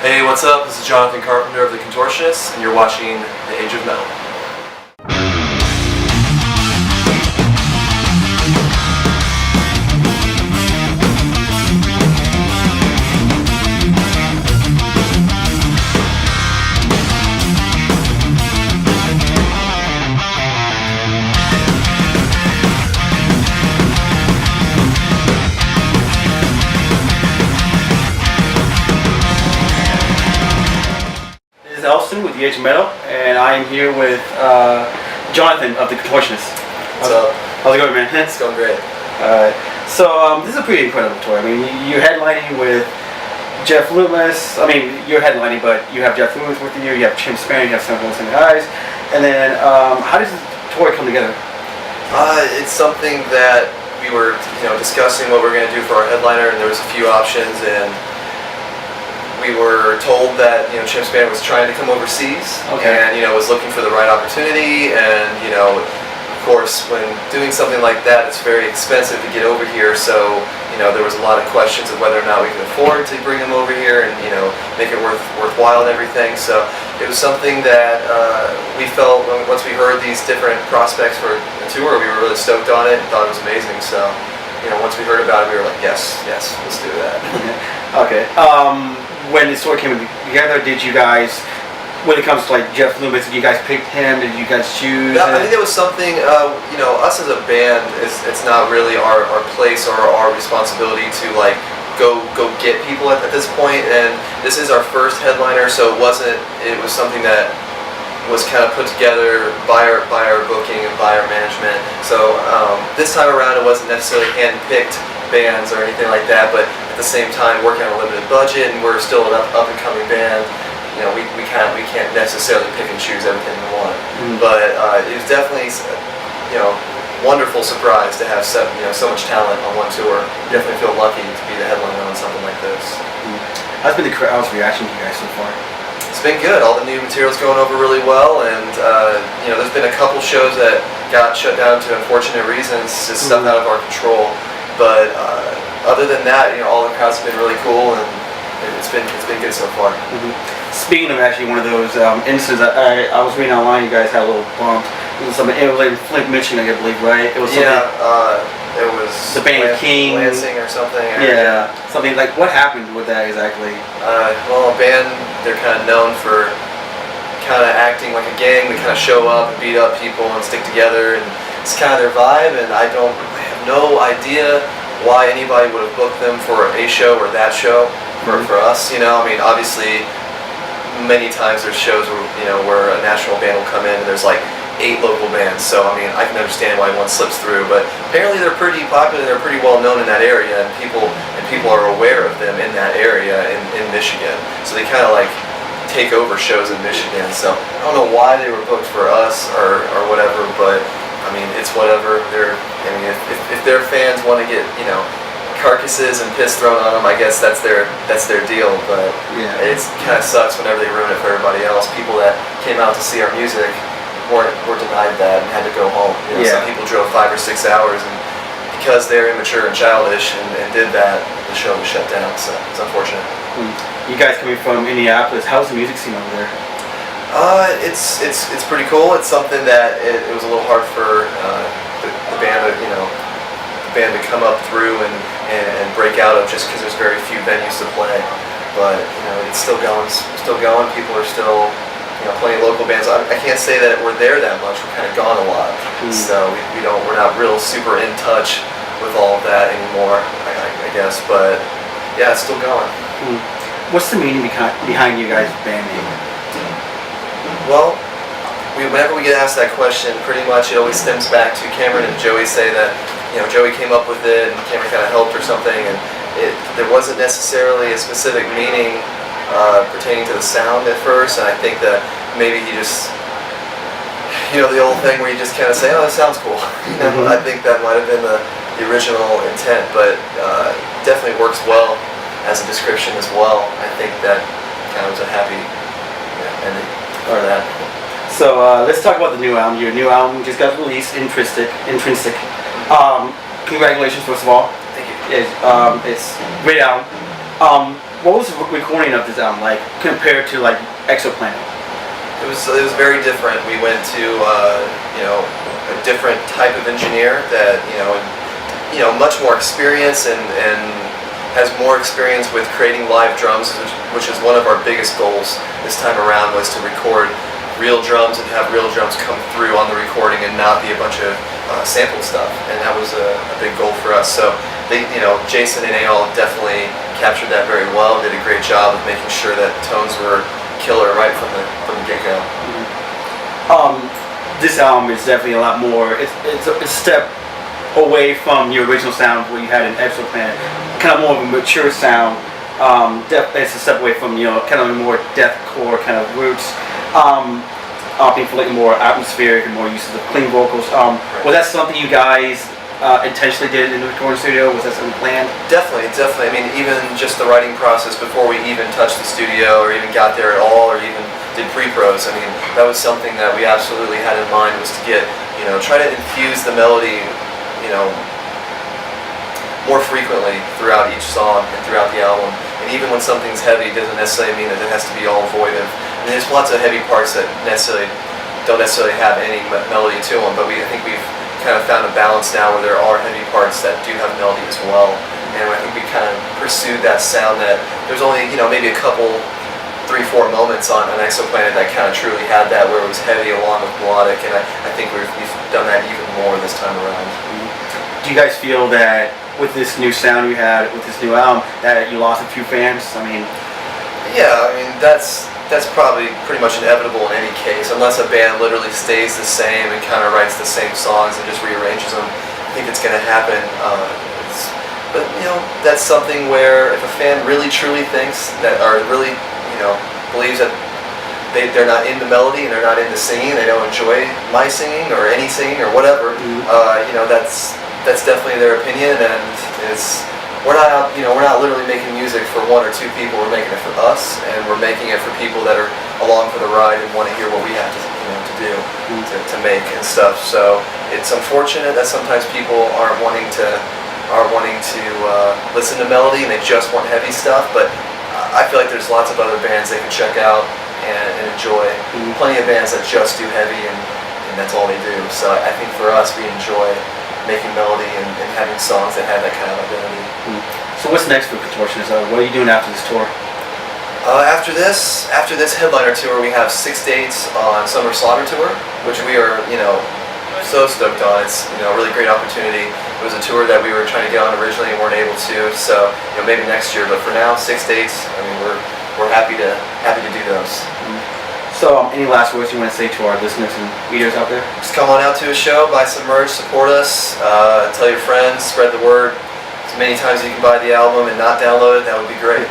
Hey, what's up? This is Jonathan Carpenter of the Contortionist, and you're watching The Age of Metal. Elston with The Age of Metal, and I am here with Jonathan of the Contortionist. What's up? How's it going, man? It's going great. So this is a pretty incredible tour. I mean, you're headlining with Jeff Loomis. I mean, you're headlining, but you have Jeff Loomis with you. You have Chim Span. You have some guys. And then, how does the tour come together? It's something that we were, discussing what we're going to do for our headliner, and there was a few options, and we were told that Chim Span was trying to come overseas, and was looking for the right opportunity, and of course when doing something like that, it's very expensive to get over here. So there was a lot of questions of whether or not we could afford to bring him over here and make it worthwhile and everything. So it was something that we felt once we heard these different prospects for the tour, we were really stoked on it and thought it was amazing. So once we heard about it, we were like, yes, let's do that. Okay. When the tour came together, did you guys, when it comes to like Jeff Loomis, did you guys pick him? Did you guys choose? I think it was something, us as a band, it's not really our place or our responsibility to like go get people at this point. And this is our first headliner, so it was something that was kind of put together by our booking and by our management. So this time around, it wasn't necessarily hand-picked bands or anything like that, but at the same time working on a limited budget, and we're still an up and coming band. We can't necessarily pick and choose everything we want. But it was definitely wonderful surprise to have so much talent on one tour. We definitely feel lucky to be the headliner on something like this. How's been the crowd's reaction to you guys so far? It's been good. All the new material's going over really well, and there's been a couple shows that got shut down to unfortunate reasons, just stuff out of our control. But other than that, all the crowds have been really cool, and it's been good so far. Speaking of actually one of those instances, I was reading online. You guys had a little bump. It was like in Flint, Michigan, I believe, right? It was it was the band King, Lansing or something. Yeah, something like. What happened with that exactly? Well, a band, they're kind of known for kind of acting like a gang. They kind of show up and beat up people and stick together, and it's kind of their vibe. And I have no idea why anybody would have booked them for a show or that show for us. I mean, obviously, many times there's shows where a national band will come in and there's like 8 local bands. So I mean, I can understand why one slips through, but apparently they're pretty popular. They're pretty well known in that area, and people are aware of them in that area in Michigan. So they kind of like take over shows in Michigan. So I don't know why they were booked for us or whatever, but I mean, it's whatever. If their fans want to get carcasses and piss thrown on them, I guess that's their deal. But it kind of sucks whenever they ruin it for everybody else. People that came out to see our music were denied that and had to go home. Some people drove 5 or 6 hours, and because they're immature and childish and did that, the show was shut down. So it's unfortunate. You guys coming from Indianapolis, how's the music scene over there? It's pretty cool. It's something that it was a little hard for the band to come up through and break out of, just because there's very few venues to play. But it's still going. People are still playing local bands. I can't say that we're there that much. We're kind of gone a lot, so we're not real super in touch with all of that anymore. I guess, but yeah, it's still going. What's the meaning behind you guys' band name? Well, whenever we get asked that question, pretty much it always stems back to Cameron and Joey say that Joey came up with it and Cameron kind of helped or something, and there wasn't necessarily a specific meaning pertaining to the sound at first, and I think that maybe he just the old thing where you just kind of say, oh, that sounds cool. I think that might have been the original intent, but definitely works well as a description as well. I think that kind of was a happy ending for that. So let's talk about the new album. Your new album just got released, Intrinsec. Congratulations, first of all. Thank you. It's a great album. what was the recording of this album like compared to like Exoplanet? It was very different. We went to a different type of engineer that much more experience and has more experience with creating live drums, which is one of our biggest goals this time around, was to record real drums and have real drums come through on the recording and not be a bunch of sample stuff. And that was a big goal for us. So Jason and Eyal definitely captured that very well and did a great job of making sure that tones were killer right from the get-go. This album is definitely a lot more. It's a step away from your original sound what you had in Exoplanet, kind of more of a mature sound. It's a step away from kind of more deathcore kind of roots. Opting for like more atmospheric and more uses of clean vocals. Was that something you guys intentionally did in the recording studio? Was that something planned? Definitely. I mean, even just the writing process before we even touched the studio or even got there at all or even did pre-pros. I mean, that was something that we absolutely had in mind, was to get, try to infuse the melody, more frequently throughout each song and throughout the album. And even when something's heavy, it doesn't necessarily mean that it has to be all voitive. I mean, there's lots of heavy parts that don't necessarily have any melody to them, but I think we've kind of found a balance now where there are heavy parts that do have melody as well. And I think we kind of pursued that sound that there's only, maybe a couple, 3-4 moments on an Exoplanet that kind of truly had that, where it was heavy along with melodic, and I think we've done that even more this time around. Do you guys feel that with this new sound you had, with this new album, that you lost a few fans? I mean... Yeah, I mean, that's probably pretty much inevitable in any case, unless a band literally stays the same and kind of writes the same songs and just rearranges them. I think it's going to happen. But that's something where if a fan really truly thinks that, or really, believes that they're not into melody and they're not into singing, they don't enjoy my singing or any singing or whatever, that's definitely their opinion, and we're not out, we're not literally making music for 1 or 2 people. We're making it for us, and we're making it for people that are along for the ride and want to hear what we have to do to make and stuff. So it's unfortunate that sometimes people aren't wanting to listen to melody and they just want heavy stuff. But I feel like there's lots of other bands they can check out and enjoy. Plenty of bands that just do heavy and that's all they do. So I think for us, we enjoy making melody and having songs that have that kind of identity. So what's next for Contortionist? What are you doing after this tour? After this headliner tour, we have 6 dates on Summer Slaughter Tour, which we are, so stoked on. It's, a really great opportunity. It was a tour that we were trying to get on originally and weren't able to, so, maybe next year. But for now, 6 dates. I mean, we're happy to do those. So, any last words you want to say to our listeners and readers out there? Just come on out to a show, buy some merch, support us, tell your friends, spread the word. As many times as you can buy the album and not download it, that would be great.